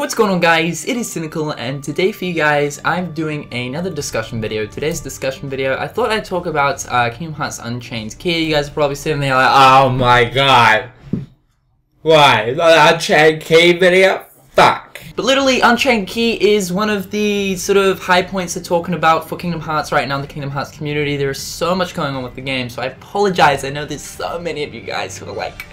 what's going on, guys? It is Cynnnical, and today for you guys I'm doing another discussion video. Today's discussion video, I thought I'd talk about Kingdom Hearts Unchained Key. You guys are probably sitting there like, oh my god, why? The Unchained Key video? Fuck. But literally, Unchained Key is one of the sort of high points they're talking about for Kingdom Hearts right now in the Kingdom Hearts community. There is so much going on with the game, so I apologize. I know there's so many of you guys who are like,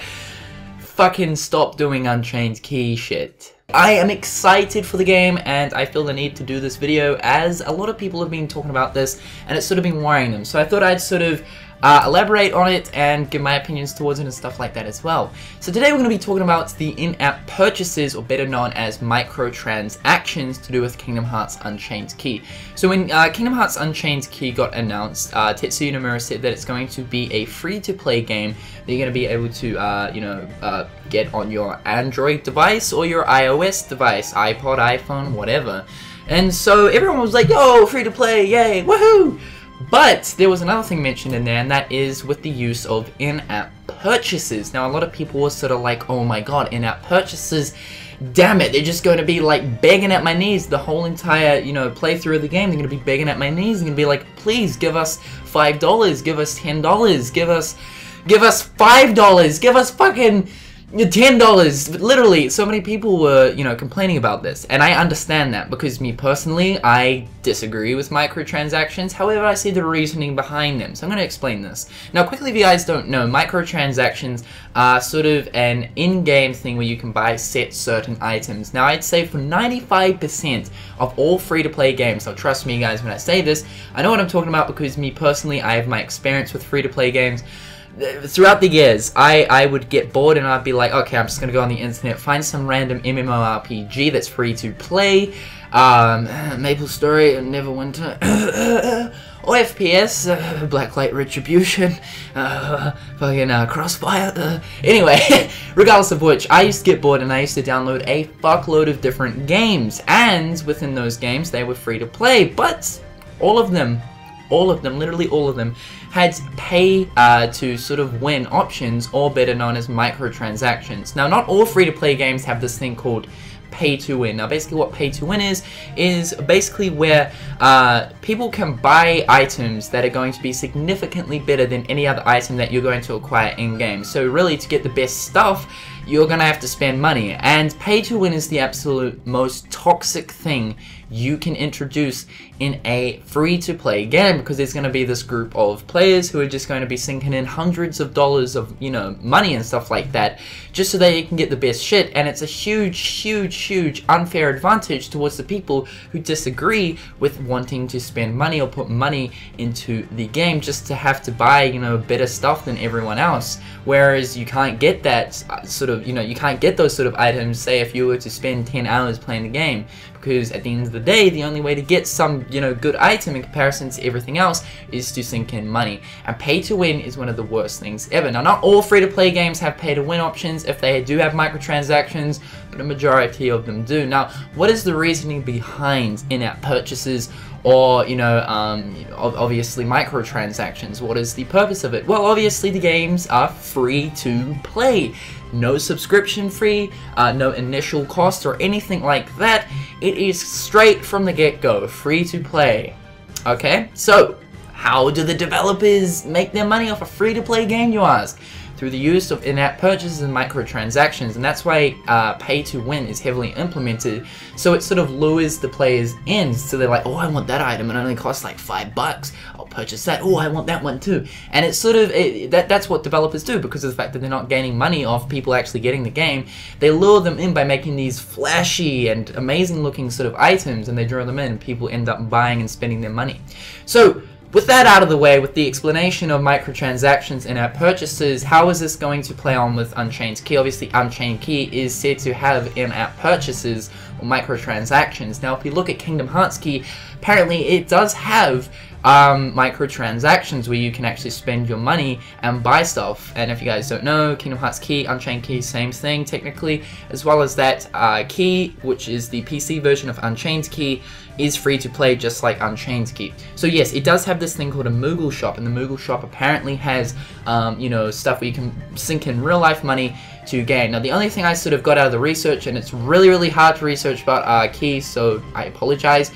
fucking stop doing Unchained Key shit. I am excited for the game, and I feel the need to do this video as a lot of people have been talking about this and it's sort of been worrying them. So I thought I'd sort of elaborate on it and give my opinions towards it and stuff like that as well. So today we're going to be talking about the in-app purchases, or better known as microtransactions, to do with Kingdom Hearts Unchained Key. So when Kingdom Hearts Unchained Key got announced, Tetsuya Nomura said that it's going to be a free-to-play game that you're going to be able to, get on your Android device or your iOS device, iPod, iPhone, whatever. And so everyone was like, yo, free-to-play, yay, woohoo! But there was another thing mentioned in there, and that is with the use of in-app purchases. Now, a lot of people were sort of like, oh my god, in-app purchases, damn it, they're just going to be like begging at my knees the whole entire, playthrough of the game. They're going to be begging at my knees. They're going to be like, please give us $5, give us $10, give us $5, give us fucking $10. Literally, so many people were, complaining about this, and I understand that, because me personally, I disagree with microtransactions. However, I see the reasoning behind them, so I'm going to explain this. Now, quickly, if you guys don't know, microtransactions are sort of an in-game thing where you can buy certain items. Now, I'd say for 95% of all free-to-play games, so trust me, guys, when I say this, I know what I'm talking about, because me personally, I have my experience with free-to-play games. Throughout the years, I would get bored and I'd be like, okay, I'm just gonna go on the internet, find some random MMORPG that's free to play, Maple Story, Neverwinter, or FPS, Blacklight Retribution, fucking Crossfire, anyway, regardless of which, I used to get bored and I used to download a fuckload of different games, and within those games, they were free to play, but all of them, literally all of them, had pay to sort of win options, or better known as microtransactions. Now, not all free-to-play games have this thing called pay to win. Now, basically what pay to win is basically where people can buy items that are going to be significantly better than any other item that you're going to acquire in-game. So really, to get the best stuff, you're gonna have to spend money, and pay to win is the absolute most toxic thing you can introduce in a free-to-play game, because there's going to be this group of players who are just going to be sinking in hundreds of dollars of, money and stuff like that, just so they can get the best shit, and it's a huge unfair advantage towards the people who disagree with wanting to spend money or put money into the game just to have to buy, better stuff than everyone else, whereas you can't get that sort of, you can't get those sort of items, say, if you were to spend 10 hours playing the game, because at the end of the day, the only way to get some, good item in comparison to everything else is to sink in money. And pay to win is one of the worst things ever. Now, not all free-to-play games have pay to win options if they do have microtransactions, but a majority of them do. Now, what is the reasoning behind in-app purchases, or, obviously microtransactions? What is the purpose of it? Well, obviously the games are free to play. No subscription fee, no initial cost or anything like that. It is straight from the get-go, free to play. Okay, so how do the developers make their money off a free-to-play game, you ask? Through the use of in-app purchases and microtransactions, and that's why pay to win is heavily implemented. So it sort of lures the players in, so they're like, oh, I want that item, and it only costs like $5. I'll purchase that. Oh, I want that one too. And it's sort of that's what developers do, because of the fact that they're not gaining money off people actually getting the game. They lure them in by making these flashy and amazing-looking sort of items, and they draw them in. And people end up buying and spending their money. So, with that out of the way, with the explanation of microtransactions and in-app purchases, how is this going to play on with Unchained Key? Obviously, Unchained Key is said to have in-app purchases or microtransactions. Now, if you look at Kingdom Hearts Key, apparently it does have microtransactions where you can actually spend your money and buy stuff. And if you guys don't know, Kingdom Hearts Key, Unchained Key, same thing technically, as well as that Key, which is the PC version of Unchained Key, is free to play just like Unchained Key. So yes, it does have this thing called a Moogle shop, and the Moogle shop apparently has you know, stuff where you can sink in real life money to gain. Now the only thing I sort of got out of the research, and it's really hard to research about Key, so I apologize,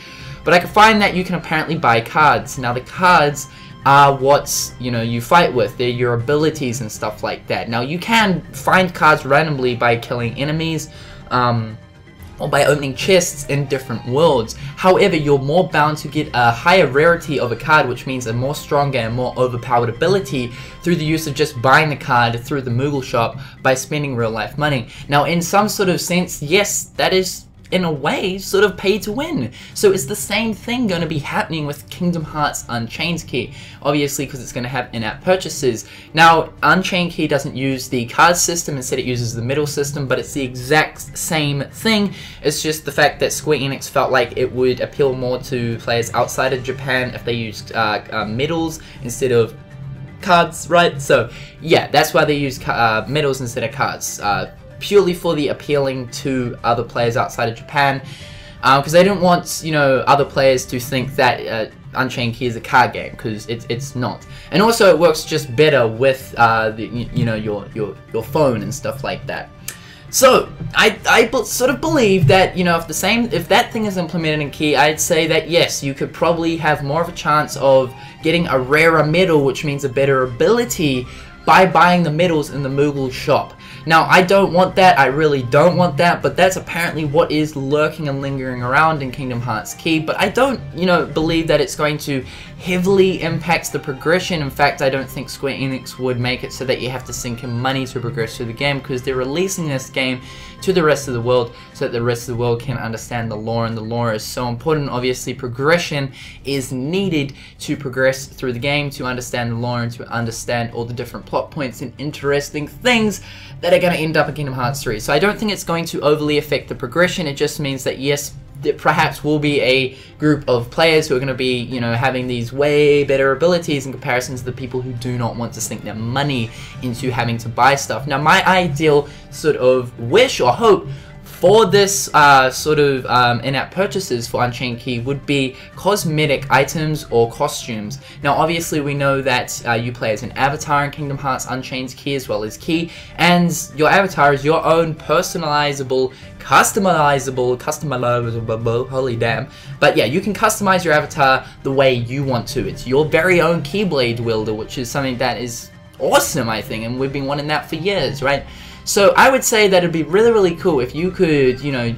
but I could find that you can apparently buy cards. Now the cards are what, you know, you fight with. They're your abilities and stuff like that. Now you can find cards randomly by killing enemies, or by opening chests in different worlds. However, you're more bound to get a higher rarity of a card, which means a more stronger and more overpowered ability through the use of just buying the card through the Moogle shop by spending real life money. Now in some sort of sense, yes, that is in a way sort of pay to win. So it's the same thing going to be happening with Kingdom Hearts Unchained Key, obviously, because it's going to have in-app purchases. Now Unchained Key doesn't use the card system, instead it uses the medal system, but it's the exact same thing. It's just the fact that Square Enix felt like it would appeal more to players outside of Japan if they used medals instead of cards, right? So yeah, that's why they use medals instead of cards. Purely for the appealing to other players outside of Japan, because they didn't want, you know, other players to think that Unchained Key is a card game, because it's not. And also it works just better with you know, your phone and stuff like that. So I sort of believe that, you know, if that thing is implemented in Key, I'd say that yes, you could probably have more of a chance of getting a rarer medal, which means a better ability, by buying the medals in the Moogle shop. Now, I don't want that, I really don't want that, but that's apparently what is lurking and lingering around in Kingdom Hearts Key. But I don't, you know, believe that it's going to heavily impact the progression. In fact, I don't think Square Enix would make it so that you have to sink in money to progress through the game, because they're releasing this game to the rest of the world so that the rest of the world can understand the lore, and the lore is so important. Obviously, progression is needed to progress through the game, to understand the lore, and to understand all the different plot points and interesting things that are going to end up in Kingdom Hearts 3. So I don't think it's going to overly affect the progression. It just means that yes, there perhaps will be a group of players who are going to be, you know, having these way better abilities in comparison to the people who do not want to sink their money into having to buy stuff. Now, my ideal sort of wish or hope for this sort of in-app purchases for Unchained Key would be cosmetic items or costumes. Now obviously we know that you play as an avatar in Kingdom Hearts Unchained Key as well as Key, and your avatar is your own personalizable, customizable, holy damn. But yeah, you can customize your avatar the way you want to. It's your very own Keyblade wielder, which is something that is awesome, I think, and we've been wanting that for years, right? So I would say that it'd be really cool if you could, you know,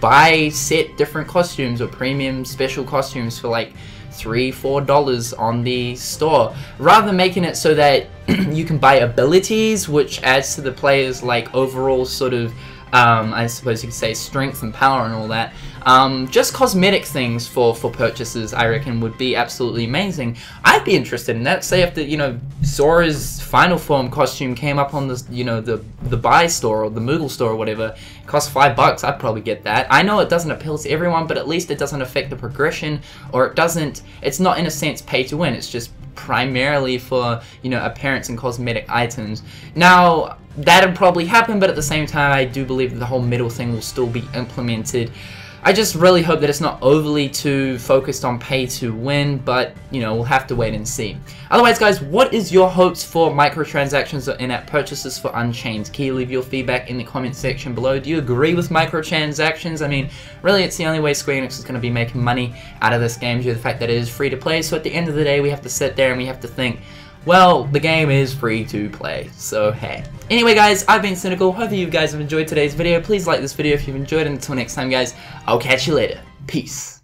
buy different costumes or premium special costumes for like $3–4 on the store, rather than making it so that you can buy abilities, which adds to the player's like overall sort of I suppose you could say strength and power and all that. Just cosmetic things for purchases, I reckon, would be absolutely amazing. I'd be interested in that. Say if the, you know, Sora's final form costume came up on the, you know, the buy store or the Moogle store or whatever, it costs $5, I'd probably get that. I know it doesn't appeal to everyone, but at least it doesn't affect the progression, or it's not in a sense pay to win. It's just primarily for, you know, appearance and cosmetic items. Now that'd probably happen, but at the same time I do believe that the whole medal thing will still be implemented. I just really hope that it's not overly too focused on pay to win, but you know, we'll have to wait and see. Otherwise guys, what is your hopes for microtransactions or in-app purchases for Unchained Key? Leave your feedback in the comment section below. Do you agree with microtransactions? I mean, really it's the only way Square Enix is going to be making money out of this game due to the fact that it is free to play. So at the end of the day we have to sit there and we have to think, well, the game is free to play, so hey. Anyway guys, I've been Cynnnical. Hopefully you guys have enjoyed today's video. Please like this video if you've enjoyed, and until next time guys, I'll catch you later. Peace.